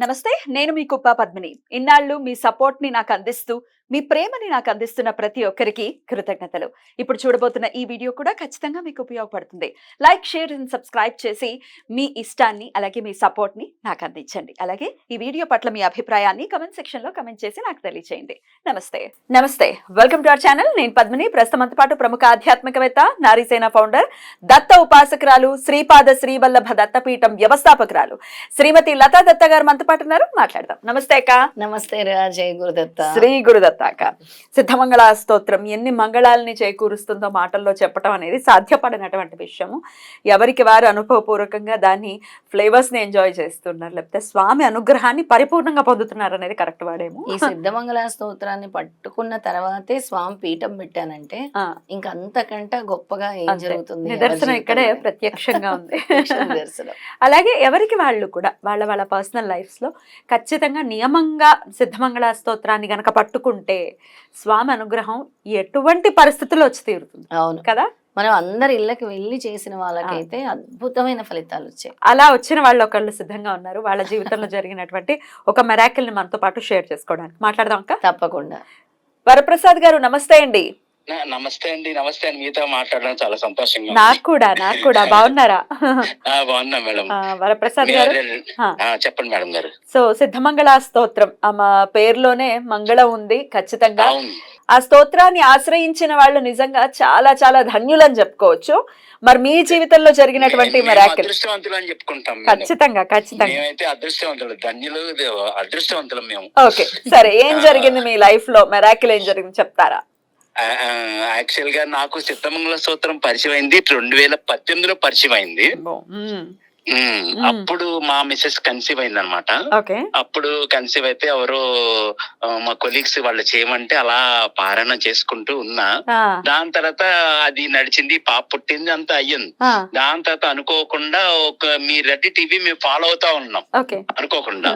నమస్తే. నేను మీ కుప్ప పద్మిని. ఇన్నాళ్ళు మీ సపోర్ట్‌ని నాకందిస్తూ, మీ ప్రేమని నాకందిస్తున్న ప్రతి ఒక్కరికి కృతజ్ఞతలు. ఇప్పుడు చూడబోతున్న ఈ వీడియో కూడా ఖచ్చితంగా మీకు ఉపయోగపడుతుంది. లైక్, షేర్ అండ్ సబ్స్క్రైబ్ చేసి మీ ఇష్టాన్ని, అలాగే మీ సపోర్ట్‌ని నాకందించండి. అలాగే ఈ వీడియో పట్ల మీ అభిప్రాయాన్ని కామెంట్ సెక్షన్‌లో కామెంట్ చేసి నాకు తెలియజేయండి. నమస్తే. నమస్తే. Welcome to our channel. నేను పద్మిని. ప్రస్తుతంతో పాటు ప్రముఖ ఆధ్యాత్మికవేత్త, నారీసేన ఫౌండర్, దత్త ఉపాసకురాలు, శ్రీపాద శ్రీవల్లభ దత్తపీఠం వ్యవస్థాపకురాలు శ్రీమతి లతా దత్త గారు మనతో పాటు ఉన్నారు. మాట్లాడదాం. నమస్తే అక్క. నమస్తే జై గురుదత్త. శ్రీ గురుదత్త అక్క. సిద్ధమంగళ స్తోత్రం ఎన్ని మంగళాలని చేకూరుస్తుందో మాటల్లో చెప్పడం అనేది సాధ్యపడినటువంటి విషయము. ఎవరికి వారు అనుభవపూర్వకంగా దాన్ని ఫ్లేవర్స్ ని ఎంజాయ్ చేస్తున్నారు, లేకపోతే స్వామి అనుగ్రహాన్ని పరిపూర్ణంగా పొందుతున్నారు అనేది కరెక్ట్ వాడేమో. ఈ సిద్ధమంగళ స్తోత్రాన్ని పట్టుకున్న తర్వాతే స్వామి పీఠం పెట్టానంటే ఇంకా అంతకంటే గొప్పగా ఏం జరుగుతుంది? నిదర్శనం ఇక్కడే ప్రత్యక్షంగా ఉంది. నిదర్శనం. అలాగే ఎవరికి వాళ్ళు కూడా వాళ్ళ వాళ్ళ పర్సనల్ లైఫ్స్ లో ఖచ్చితంగా నియమంగా సిద్ధమంగళ స్తోత్రాన్ని గనక పట్టుకుంటే స్వామి అనుగ్రహం ఎటువంటి పరిస్థితుల్లో వచ్చి తీరుతుంది. అవును కదా. మనం అందరి ఇళ్ళకి వెళ్ళి చేసిన వాళ్ళకైతే అద్భుతమైన ఫలితాలు వచ్చాయి. అలా వచ్చిన వాళ్ళు ఒకళ్ళు సిద్ధంగా ఉన్నారు. వాళ్ళ జీవితంలో జరిగినటువంటి ఒక మెరాకిల్ ని మనతో పాటు షేర్ చేసుకోవడానికి మాట్లాడదాం అక్క. తప్పకుండా. వరప్రసాద్ గారు నమస్తే అండి. నమస్తే అండి. నమస్తే అండి. మీతో మాట్లాడడం చాలా సంతోషంగా. నాకు కూడా బాగున్నారా? బాగున్నా మేడం. వరప్రసాద్ గారు చెప్పండి మేడం గారు. సో సిద్ధమంగళ స్తోత్రం ఆమె పేరులోనే మంగళం ఉంది ఖచ్చితంగా. ఆ స్తోత్రాన్ని ఆశ్రయించిన వాళ్ళు నిజంగా చాలా చాలా ధన్యులని చెప్పుకోవచ్చు. మరి మీ జీవితంలో జరిగినటువంటి మెరాకిల్? అదృష్టవంతులు అని చెప్పుకుంటాం. ఖచ్చితంగా మేమైతే అదృష్టవంతులు, ధన్యులు, అదృష్టవంతులు మేము. ఓకే, సరే. ఏం జరిగింది మీ లైఫ్ లో? మెరాకిల్ ఏం జరిగింది చెప్తారా? యాక్చువల్ గా నాకు సిద్ధమంగళ స్తోత్రం పరిచయం అయింది 2018లో పరిచయం అయింది. అప్పుడు మా మిసెస్ కన్సీవ్ అయింది అనమాట. అప్పుడు కన్సీవ్ అయితే ఎవరో మా కొలీగ్స్ వాళ్ళు చేయమంటే అలా పారాయణ చేసుకుంటూ ఉన్నా. దాని తర్వాత అది నడిచింది, పాప పుట్టింది, అంతా అయ్యింది. దాని తర్వాత అనుకోకుండా మీ రెడ్డి టీవీ మేము ఫాలో అవుతా ఉన్నాం. అనుకోకుండా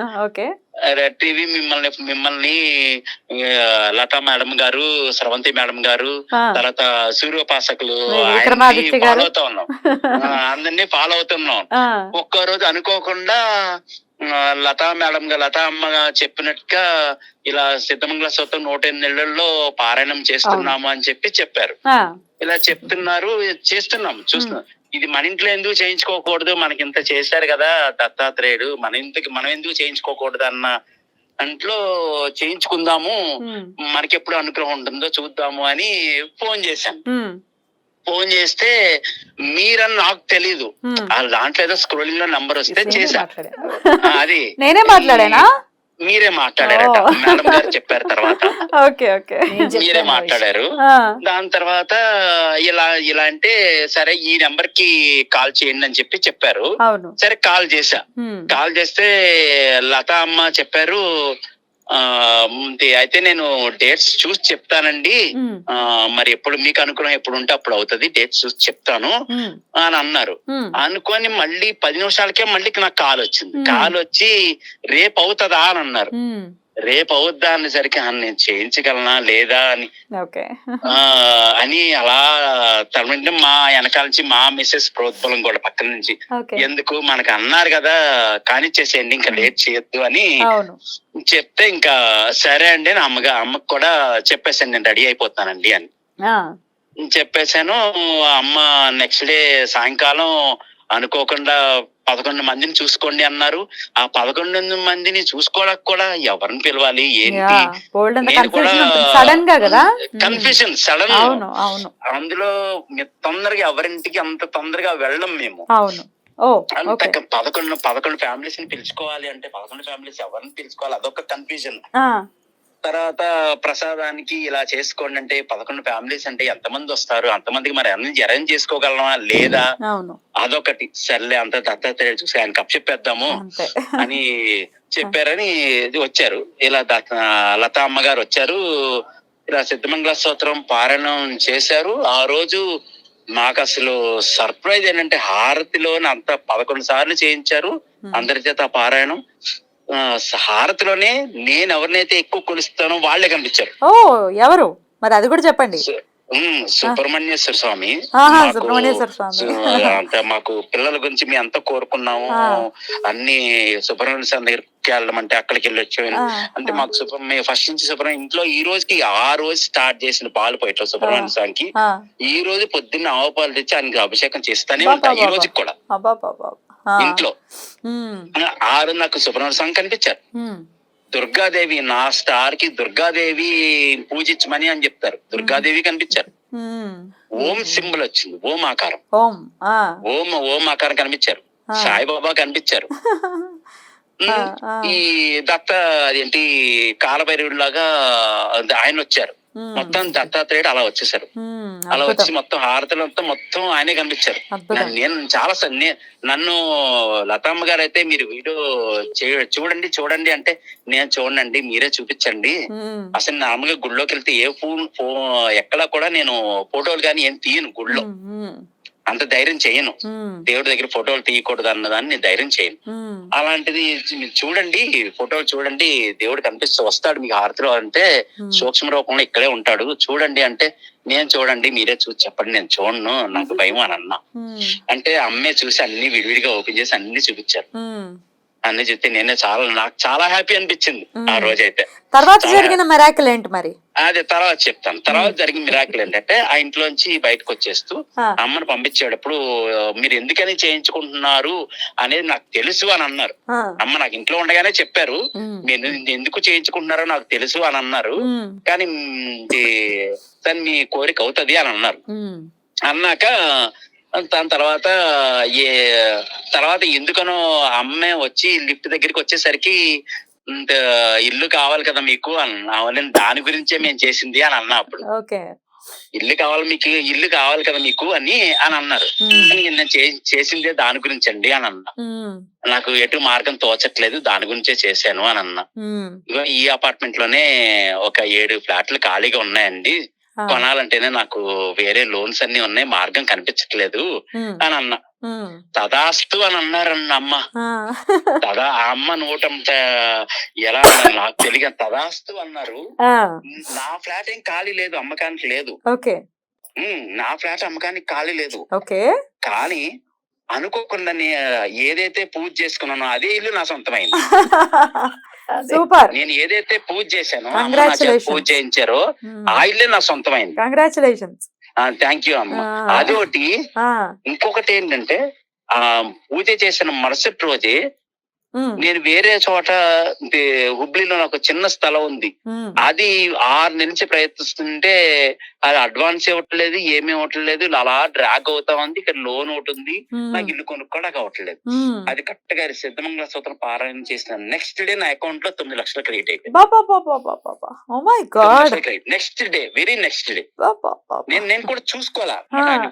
రెడ్ టీవీ మిమ్మల్ని లతా మేడం గారు, స్రవంతి మేడం గారు, తర్వాత సూర్యోపాసకులు ఫాలో అవుతా ఉన్నాం. అందరినీ ఫాలో అవుతున్నాం. ఒక్క రోజు అనుకోకుండా లతా అమ్మ చెప్పినట్టుగా ఇలా సిద్ధమంగళ స్తోత్రం 108 నెలల్లో పారాయణం చేస్తున్నాము అని చెప్పారు. ఇలా చెప్తున్నారు, చేస్తున్నాం, చూస్తున్నాం. ఇది మన ఇంట్లో ఎందుకు చేయించుకోకూడదు, మనకి ఇంత చేశారు కదా దత్తాత్రేయుడు, మనం ఎందుకు చేయించుకోకూడదు అన్న అంట్లో చేయించుకుందాము, మనకెప్పుడు అనుగ్రహం ఉంటుందో చూద్దాము అని ఫోన్ చేశాను. ఫోన్ చేస్తే మీరని నాకు తెలీదు, దాంట్లో ఏదో స్క్రోలింగ్ లో నంబర్ వస్తే చేశా. అది నేనే మాట్లాడానా? మీరే మాట్లాడారట, మేడం గారు చెప్పారు. తర్వాత మీరే మాట్లాడారు. దాని తర్వాత ఇలా అంటే సరే ఈ నెంబర్ కి కాల్ చేయండి అని చెప్పారు. సరే కాల్ చేశా. కాల్ చేస్తే లతా అమ్మ చెప్పారు, అయితే నేను డేట్స్ చూసి చెప్తానండి, మరి ఎప్పుడు మీకు అనుగ్రహం ఎప్పుడు ఉంటే అప్పుడు అవుతుంది, డేట్స్ చూసి చెప్తాను అని అన్నారు. అనుకొని మళ్ళీ 10 నిమిషాలకే మళ్ళీ నాకు కాల్ వచ్చింది. కాల్ వచ్చి రేపు అవుతుందా అని అన్నారు. రేపు అవుద్దా అనేసరికి నేను చేయించగలనా లేదా అని అలా తరమంటే మా వెనకాల నుంచి మా మిస్సెస్ ప్రోద్బలం కూడా పక్కన నుంచి, ఎందుకు మనకు అన్నారు కదా కానిచ్చేసేయండి, ఇంకా లేట్ చేయొద్దు అని చెప్తే ఇంకా సరే అండి అని అమ్మకు కూడా చెప్పేసాను, నేను రెడీ అయిపోతానండి అని చెప్పేశాను. అమ్మ నెక్స్ట్ డే సాయంకాలం అనుకోకుండా 11 మందిని చూసుకోండి అన్నారు. ఆ 11 మందిని చూసుకోవడానికి కూడా ఎవరిని పిలవాలి ఏంటి కన్ఫ్యూజన్ సడన్. అందులో తొందరగా ఎవరింటికి అంత తొందరగా వెళ్ళం మేము. 11 ఫ్యామిలీస్ ని పిలుచుకోవాలి అంటే 11 ఫ్యామిలీస్ ఎవరిని పిలుచుకోవాలి, అదొక కన్ఫ్యూజన్. తర్వాత ప్రసాదానికి ఇలా చేసుకోండి అంటే 11 ఫ్యామిలీస్ అంటే ఎంతమంది వస్తారు, అంతమందికి మరి అన్ని అరేంజ్ చేసుకోగలమా లేదా, అదొకటి. సర్లే అంత దత్తాత్రేయుడు చూసి ఆయన కప్ చెప్పేద్దాము అని చెప్పారని వచ్చారు. ఇలా లతా అమ్మగారు వచ్చారు, ఇలా సిద్ధమంగళ స్తోత్రం పారాయణం చేశారు. ఆ రోజు మాకు అసలు సర్ప్రైజ్ ఏంటంటే హారతిలోనే అంత 11 సార్లు చేయించారు అందరి చేత పారాయణం. హారతిలోనే నేను ఎవరినైతే ఎక్కువ కొలుస్తానో వాళ్ళే కనిపించారు. ఎవరు మరి అది కూడా చెప్పండి. సుబ్రహ్మణ్యేశ్వర స్వామి. అంత మాకు పిల్లల గురించి మేము అంతా కోరుకున్నాము, అన్ని సుబ్రహ్మణ్య స్వామి దగ్గర కి వెళ్ళడం అంటే అక్కడికి వెళ్ళి వచ్చాను. అంటే మాకు ఫస్ట్ నుంచి సుబ్రహ్మణ్యం ఇంట్లో ఈ రోజుకి ఆ రోజు స్టార్ట్ చేసిన పాలు పోయట్లేదు సుబ్రహ్మణ్య స్వామికి. ఈ రోజు పొద్దున్న ఆవు పాలు తెచ్చి ఆయనకి అభిషేకం చేస్తానే ఉంటా ఈ రోజుకి కూడా ఇంట్లో. ఆ రోజు నాకు సుబ్రహ్మణ్య స్వామి కనిపించారు. దుర్గాదేవి, నా స్టార్ కి దుర్గాదేవి పూజించమని అని చెప్తారు. దుర్గాదేవి కనిపించారు. ఓం సింబల్ వచ్చింది, ఓం ఆకారం, ఓం ఆకారం కనిపించారు. సాయిబాబా కనిపించారు. ఈ దత్త అదేంటి కాలభైరవుడు లాగా ఆయన వచ్చారు. మొత్తం దత్తాత్రేయుడు అలా వచ్చేసారు. అలా వచ్చి మొత్తం హారతులంతా మొత్తం ఆయనే కనిపించారు. నేను చాలా నన్ను లతమ్మ గారు అయితే మీరు వీడియో చూడండి అంటే నేను చూడండి మీరే చూపించండి. అసలు నార్మల్గా గుళ్ళోకి వెళ్తే ఏ ఎక్కడా కూడా నేను ఫోటోలు కానీ ఏం తీయను. గుళ్ళో అంత ధైర్యం చేయను. దేవుడి దగ్గర ఫోటోలు తీయకూడదు అన్నదాన్ని నేను ధైర్యం చేయను. అలాంటిది చూడండి, ఫోటోలు చూడండి, దేవుడు కనిపిస్తూ వస్తాడు మీకు హారతిలో అంటే సూక్ష్మ రూపంలో ఇక్కడే ఉంటాడు చూడండి అంటే నేను చూడండి మీరే చూసి చెప్పండి నేను చూడను నాకు భయం అని అన్నా. అంటే అమ్మే చూసి అన్ని విడివిడిగా ఓపెన్ చేసి అన్ని చూపించారు. అన్ని చెప్తే నాకు చాలా హ్యాపీ అనిపించింది ఆ రోజైతే. తర్వాత జరిగిన మిరాకిల్ ఏంటి మరి? అదే తర్వాత చెప్తాను. తర్వాత జరిగిన మిరాకిల్ ఏంటంటే ఆ ఇంట్లోంచి బయటకు వచ్చేస్తూ అమ్మను పంపించేటప్పుడు మీరు ఎందుకని చేయించుకుంటున్నారు అనేది నాకు తెలుసు అని అన్నారు. అమ్మ నాకు ఇంట్లో ఉండగానే చెప్పారు మీరు ఎందుకు చేయించుకుంటున్నారో నాకు తెలుసు అని అన్నారు. కానీ దాన్ని మీ కోరిక అవుతుంది అని అన్నారు. అన్నాక దాని తర్వాత ఎందుకనో అమ్మే వచ్చి లిఫ్ట్ దగ్గరికి వచ్చేసరికి ఇల్లు కావాలి కదా మీకు అని దాని గురించే మేము చేసింది అని అన్నా. అప్పుడు ఇల్లు కావాలి కదా మీకు అని అన్నారు. నేను చేసిందే దాని గురించి అండి అని అన్నా. నాకు ఎటు మార్గం తోచట్లేదు దాని గురించే చేశాను అని అన్నా. ఈ అపార్ట్మెంట్ లోనే ఒక 7 ఫ్లాట్లు ఖాళీగా ఉన్నాయండి, కొనాలంటేనే నాకు వేరే లోన్స్ అన్ని ఉన్నాయి, మార్గం కనిపించట్లేదు అని అన్నా. తదాస్తు అని అన్నారన్న అమ్మ. అమ్మ నోటంత ఎలా నాకు తెలియదు, తదాస్తు అన్నారు. నా ఫ్లాట్ ఏం ఖాళీ లేదు, అమ్మకానికి లేదు. నా ఫ్లాట్ అమ్మకానికి ఖాళీ లేదు. కానీ అనుకోకుండా ఏదైతే పూజ చేసుకున్నానో అదే ఇల్లు నా సొంతమైంది. సూపర్. నేను ఏదైతే పూజ చేశానో పూజ చేయించారో ఆ ఇల్లే నా సొంతమైంది. కంగ్రాచులేషన్స్. థ్యాంక్ యూ అమ్మ. అదొకటి. ఇంకొకటి ఏంటంటే ఆ పూజ చేసిన మరుసటి రోజే నేను వేరే చోట హుబ్లీలో నాకు చిన్న స్థలం ఉంది. అది 6 నెలల నుంచి ప్రయత్నిస్తుంటే అది అడ్వాన్స్ ఇవ్వట్లేదు, ఏమీ ఇవ్వట్లేదు, అలా డ్రాగ్ అవుతా ఉంది. ఇక్కడ లోన్ ఒకటి ఉంది, నాకు ఇల్లు కొనుక్కోడానికి అవ్వట్లేదు. అది కరెక్ట్ గా సిద్ధమంగళ సూత్రం పారాయణ చేసిన నెక్స్ట్ డే నా అకౌంట్ లో 9 లక్షలు క్రెడిట్ అయిపోయింది. Next day, very next day. నేను కూడా చూసుకోవాలా,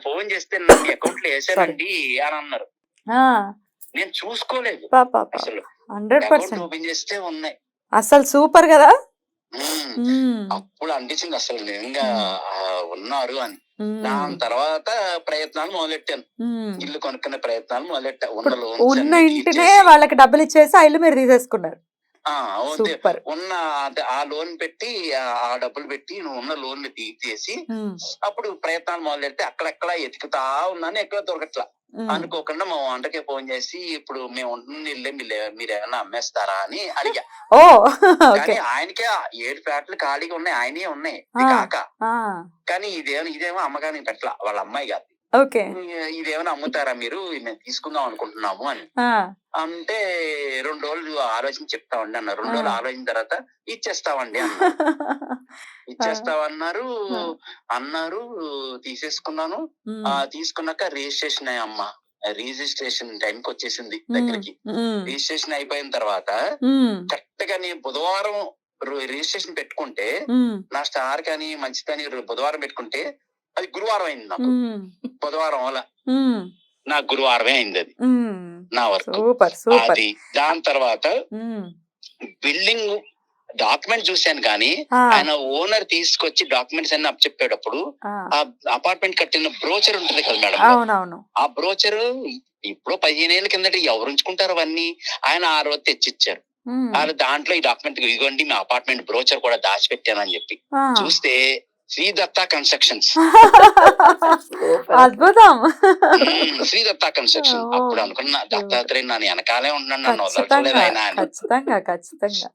ఫోన్ చేస్తే నా అకౌంట్ లో వేసానండి అని అన్నారు. నేను చూసుకోలేదు. అసలు 100% ఓపెన్ చేస్తే ఉన్నాయి. అసలు సూపర్ కదా. అప్పుడు అనిపించింది అసలు నిజంగా ఉన్నారు అని. దాని తర్వాత ప్రయత్నాలు మొదలెట్టాను, ఇల్లు కొనుక్కునే ప్రయత్నాలు మొదలెట్టా. ఉన్న ఇంటినే వాళ్ళకి డబ్బులు ఇచ్చేసి ఆ ఇల్లు మీరు తీసేసుకున్నారు. ఉన్న ఆ లోన్ పెట్టి ఆ డబ్బులు పెట్టి నువ్వు ఉన్న లోన్ తీసేసి అప్పుడు ప్రయత్నాలు మొదలెడితే అక్కడెక్కడ ఎతుకుతా ఉన్నాను, ఎక్కడ దొరకట్లా. అనుకోకుండా మా వంటకే ఫోన్ చేసి ఇప్పుడు మేము ఉంటున్న ఇల్లే మీరు ఏమన్నా అమ్మేస్తారా అని అడిగా. కానీ ఆయనకే 7 ఫ్లాట్లు ఖాళీగా ఉన్నాయి, ఆయనే ఉన్నాయి కాక. కానీ ఇదేమో అమ్మకానికి పెట్టలా, వాళ్ళ అమ్మాయి కాదు. ఇదేమైనా అమ్ముతారా మీరు, మేము తీసుకుందాం అనుకుంటున్నాము అని అంటే 2 రోజులు ఆలోచన చెప్తామండి అన్నారు. 2 రోజులు ఆలోచించిన తర్వాత ఇచ్చేస్తామండి అన్నారు. తీసేసుకున్నాను. తీసుకున్నాక రిజిస్ట్రేషన్ అమ్మా, రిజిస్ట్రేషన్ టైంకి వచ్చేసింది దగ్గరికి. రిజిస్ట్రేషన్ అయిపోయిన తర్వాత కరెక్ట్ గా నేను బుధవారం రిజిస్ట్రేషన్ పెట్టుకుంటే నా స్టార్ కానీ మంచిదని బుధవారం పెట్టుకుంటే అది గురువారం అయింది నాకు. బుధవారం వల్ల నాకు గురువారమే అయింది అది నా వర్క్. అది దాని తర్వాత బిల్డింగ్ డాక్యుమెంట్ చూశాను కానీ ఆయన ఓనర్ తీసుకొచ్చి డాక్యుమెంట్స్ అన్ని అప్పచెప్పేటప్పుడు ఆ అపార్ట్మెంట్ కట్టిన బ్రోచర్ ఉంటుంది కదా మేడం, ఆ బ్రోచర్ ఇప్పుడు 15 ఏళ్ల కిందట ఎవరు ఉంచుకుంటారు అవన్నీ, ఆయన ఆ రోజు తెచ్చిచ్చారు. దాంట్లో ఈ డాక్యుమెంట్ ఇదిగోండి మీ అపార్ట్మెంట్ బ్రోచర్ కూడా దాచిపెట్టానని చెప్పి చూస్తే శ్రీ దత్తా కన్స్ట్రక్షన్స్. అద్భుతం. శ్రీ దత్తా కన్స్ట్రక్షన్. ఓ. అప్పుడు అనుకున్నా దత్తాత్రేయ నన్ను వెనకాలే ఉన్నాను, నన్ను వదలలేదు ఖచ్చితంగా ఆయన అని. ఖచ్చితంగా ఖచ్చితంగా.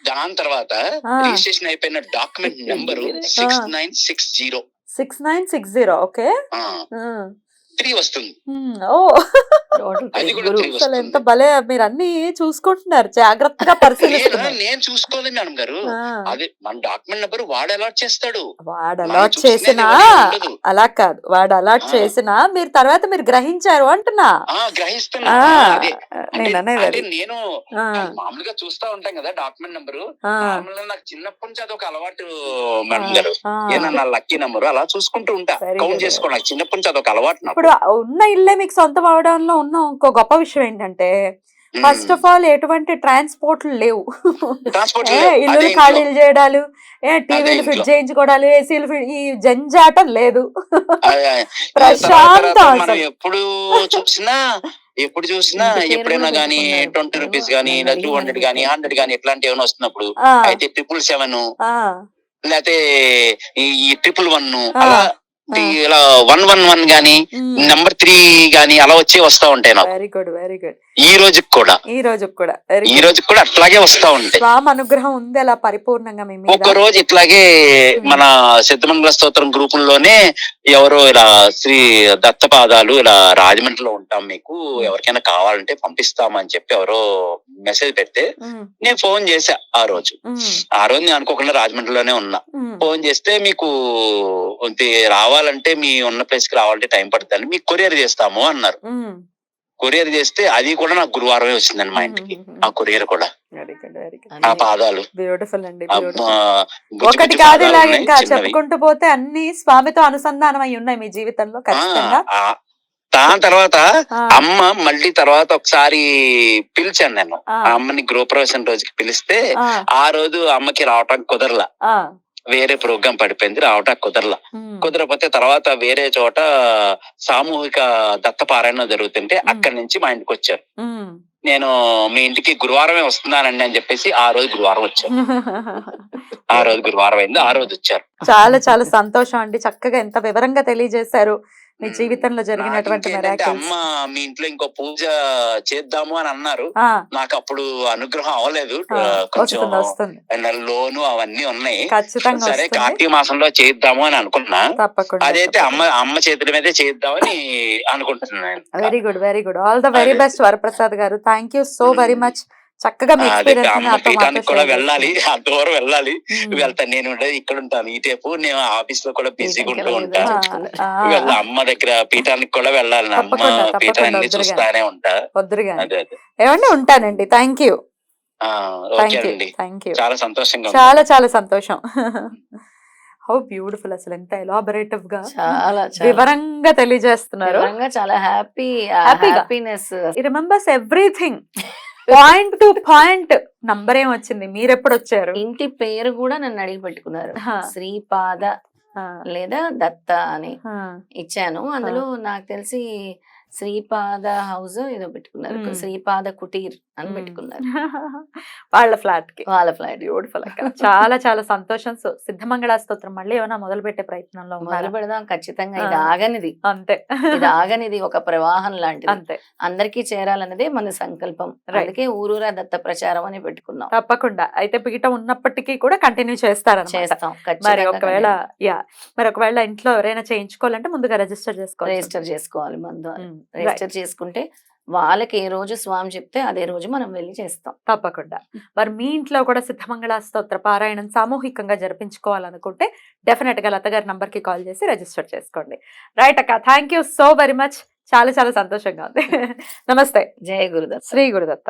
దాని తర్వాత ఆ. రిజిస్ట్రేషన్ అయిపోయిన డాక్యుమెంట్ నెంబరు 6960. 6960. ఓకే. 3 వస్తుంది. ఓ అది కూడా గురు 3 అసలు ఎంత వస్తుంది. భలే మీరు అన్ని చూసుకుంటున్నారు, జాగ్రత్తగా పరిశీలిస్తున్నారు. నేను చూసుకోలేదు మేడం గారు. ఆ, అది మన డాక్యుమెంట్ నెంబర్ వాడు అలాట్ చేస్తాడు. వాడు మనం అలాట్ చూసినది చేసినా ఎవరికీ ఉండదు. అలా కాదు, వాడు అలాట్ ఆ. చేసినా మీరు తర్వాత మీరు గ్రహించారు అంటున్నా. గ్రహిస్తున్నా. ఆ, అదే నేను అనేది అంటే అది. నేను ఆ, మామూలుగా చూస్తా ఉంటాం కదా డాక్యుమెంట్ నెంబరు. ఆ, మామూలుగా నాకు చిన్నప్పటి నుంచి అదొక అలవాటు మేడం గారు. ఆ. ఏనా నా లక్కీ నెంబర్ అలా చూసుకుంటూ ఉంటా, Very కౌంట్ good. చేసుకో. నాకు చిన్నప్పటి నుంచి అదొక అలవాటు నాకు. ఇప్పుడు ఉన్న ఇల్లే మీకు సొంతం అవడంలో ఉన్న ఇంకో గొప్ప విషయం ఏంటంటే ఫస్ట్ ఆఫ్ ఆల్ ఎటువంటి ట్రాన్స్పోర్ట్లు లేవు. ట్రాన్స్పోర్ట్ ఇల్లు ఖాళీలు చేయడాలు, టీవీలు ఇంట్లో. ఫిట్ చేయించుకోవడాలు, ఏసీలు ఈ జంజాటం లేదు. తర్వాత ప్రశాంతం మనం అసలు. ఎప్పుడు చూసినా ఇంటి పేరు ఎప్పుడైనా కూడా గానీ పెట్టుకున్నారు. 20 రూపీస్ గానీ నన్ను 200 అడిగి గానీ 100 గానీ ఇట్లాంటి ఏమైనా వస్తున్నప్పుడు ఆ, అయితే 777 ఆ, లేకపోతే ఈ 111 ఆ, అలా ఆ. ఇలా 111 గానీ నెంబర్ 3 గానీ అలా వస్తా ఉంటాయి నాకు. Very good very good. ఈ రోజుకి కూడా ఈ రోజు కూడా వెరీ ఈ గుడ్. రోజుకి కూడా అట్లాగే వస్తా ఉంటాయి. స్వామి అనుగ్రహం ఉంది అలా పరిపూర్ణంగా మీ మీద. ఒక్క రోజు ఇట్లాగే మన సిద్ధమంగళ స్తోత్రం గ్రూపుల్లోనే ఎవరో ఇలా శ్రీ దత్తపాదాలు ఇలా రాజమండ్రిలో ఉంటాం, మీకు ఎవరికైనా కావాలంటే పంపిస్తామని చెప్పి ఎవరో మెసేజ్ పెడితే ఉమ్, నేను ఫోన్ చేశా. ఆ రోజు ఉమ్, నేను అనుకోకుండా రాజమండ్రిలోనే ఉన్నా. ఉమ్, ఫోన్ చేస్తే మీకు రావాలంటే మీ ఉన్న ప్లేస్ కి రావాలంటే టైం పడుతుంది, మీకు కొరియర్ చేస్తాము అన్నారు. ఉమ్, కొరియర్ చేస్తే అది కూడా నాకు గురువారమే వచ్చిందండి మా ఇంటికి. ఆ కొరియర్ కూడా వెరీ గుడ్ వెరీ గుడ్. ఆ పాదాలు బ్యూటిఫుల్ అండి, ఆ, బ్యూటిఫుల్. బుజ్జి ఒకటి బుజ్జి కాదు పాదాలు ఇలా ఉన్నాయి, ఇంకా చిన్నవి. చెప్పుకుంటూ పోతే అన్ని స్వామితో అనుసంధానం అయి ఉన్నాయి మీ జీవితంలో ఖచ్చితంగా. ఆ, దాని తర్వాత ఆ, అమ్మ మళ్ళీ తర్వాత ఒకసారి పిలిచాను నేను. ఆ, ఆ అమ్మని గృహప్రవేశం రోజుకి పిలిస్తే ఆ, ఆ రోజు అమ్మకి రావటానికి కుదరలా, ఆ, వేరే ప్రోగ్రాం పడిపోయింది, రావటానికి కుదరలా. ఉమ్, కుదరకపోతే తర్వాత వేరే చోట సామూహిక దత్తపారాయణ జరుగుతుంటే అక్కడి నుంచి మా ఇంటికి వచ్చారు. ఉమ్. నేను మీ ఇంటికి గురువారమే వస్తున్నానండి అని చెప్పేసి ఆ రోజు గురువారం వచ్చారు. ఆ రోజు గురువారం అయింది, ఆ రోజు వచ్చారు. చాలా చాలా సంతోషం అండి, చక్కగా ఎంత వివరంగా తెలియజేశారు మీ జీవితంలో జరిగినటువంటి నాకు ఇంకేంటంటే మిరాకిల్స్. అమ్మ మీ ఇంట్లో ఇంకో పూజ చేద్దాము అని అన్నారు. ఆ, నాకు అప్పుడు అనుగ్రహం అవ్వలేదు. ఆ, కొంచెం వస్తుంది వస్తుంది లోను అవన్నీ ఉన్నాయి. ఖచ్చితంగా సరే వస్తుంది. కార్తీక మాసంలో చేద్దాము అని అనుకున్నా. తప్పకుండా అదైతే అమ్మ చేతుల మీదే చేద్దామని అనుకుంటున్నాను. Very good very good. All the very best Varaprasad garu. Thank you so very much. చక్కగా మీ అదే ఎక్స్పీరియన్స్ అమ్మ పీఠానికి కూడా వెళ్ళాలి, ఆ దూరం వెళ్ళాలి. Hmm. వెళ్తాను, నేను ఉండేది ఇక్కడ ఉంటాను ఈ టైపు, నేను ఆఫీస్ లో కూడా బిజీగా ఉంటూ ఉంటా. వెళ్ళలేదు. వెళ్ళా అమ్మ దగ్గర పీఠానికి కూడా వెళ్ళాలి, అమ్మ తప్పకుండా, తప్పకుండా పీఠాన్ని వద్దురుగా. చూస్తానే ఉంటా. వద్దురుగా అదే ఏమండి, ఉంటానండి. థ్యాంక్ యూ ఓకే అండి, థ్యాంక్ యూ. చాలా సంతోషంగా ఉంది. చాలా చాలా సంతోషం. హౌ బ్యూటిఫుల్, అసలు ఎంత ఎలాబరేటివ్ గా చాలా వివరంగా తెలియజేస్తున్నారు. వివరంగా చాలా హ్యాపీగా. హ్యాపీనెస్. ఈ remembers everything, point to point. Number ఏం వచ్చింది, మీరు ఎప్పుడు వచ్చారు? ఇంటి పేరు కూడా నన్ను అడిగి పెట్టుకున్నారు, హా. శ్రీపాద ఆ, లేదా దత్త అని ఆ, ఇచ్చాను. అందులో నాకు తెలిసి శ్రీపాద హౌస్ ఏదో పెట్టుకున్నారు, మ్మ్. శ్రీపాద కుటీర్ అని మ్మ్. పెట్టుకున్నారు వాళ్ళ ఫ్లాట్ కి. వాళ్ళ ఫ్లాట్. బ్యూటిఫుల్ అక్క, చాలా చాలా సంతోషం. సో సిద్ధమంగళ స్తోత్రం మళ్ళీ ఏమైనా మొదలు పెట్టే ప్రయత్నంలో మొదలు ఉన్నారా? పెడదాం ఖచ్చితంగా. ఇది ఆ. ఆగనిది, అంతే ఇది ఆగనిది, ఒక ప్రవాహం లాంటిది. అంతే, అందరికీ చేరాలన్నదే మన సంకల్పం. Right. అందుకే ఊరూరా దత్త ప్రచారం అని పెట్టుకున్నాం. తప్పకుండా. అయితే పీఠం ఉన్నప్పటికీ కూడా కంటిన్యూ చేస్తారన్నమాట. చేస్తాం మరి ఖచ్చితంగా. ఒకవేళ మరి ఒకవేళ ఇంట్లో ఎవరైనా చేయించుకోవాలంటే ముందుగా రిజిస్టర్ చేసుకోవాలి. రిజిస్టర్ చేసుకోవాలి. మన ద్వారా రిజిస్టర్ చేసుకుంటే వాళ్ళకి ఏ రోజు స్వామి చెప్తే అదే రోజు మనం వెళ్ళి చేస్తాం. తప్పకుండా. మరి మీ ఇంట్లో కూడా సిద్ధమంగళ స్తోత్ర పారాయణం సామూహికంగా జరిపించుకోవాలనుకుంటే డెఫినెట్ గా లత గారి నంబర్ కి కాల్ చేసి రిజిస్టర్ చేసుకోండి. రైట్ అక్క, thank you so very much. చాలా చాలా సంతోషంగా ఉంది. నమస్తే. జయ గురుదత్త. శ్రీ గురుదత్త.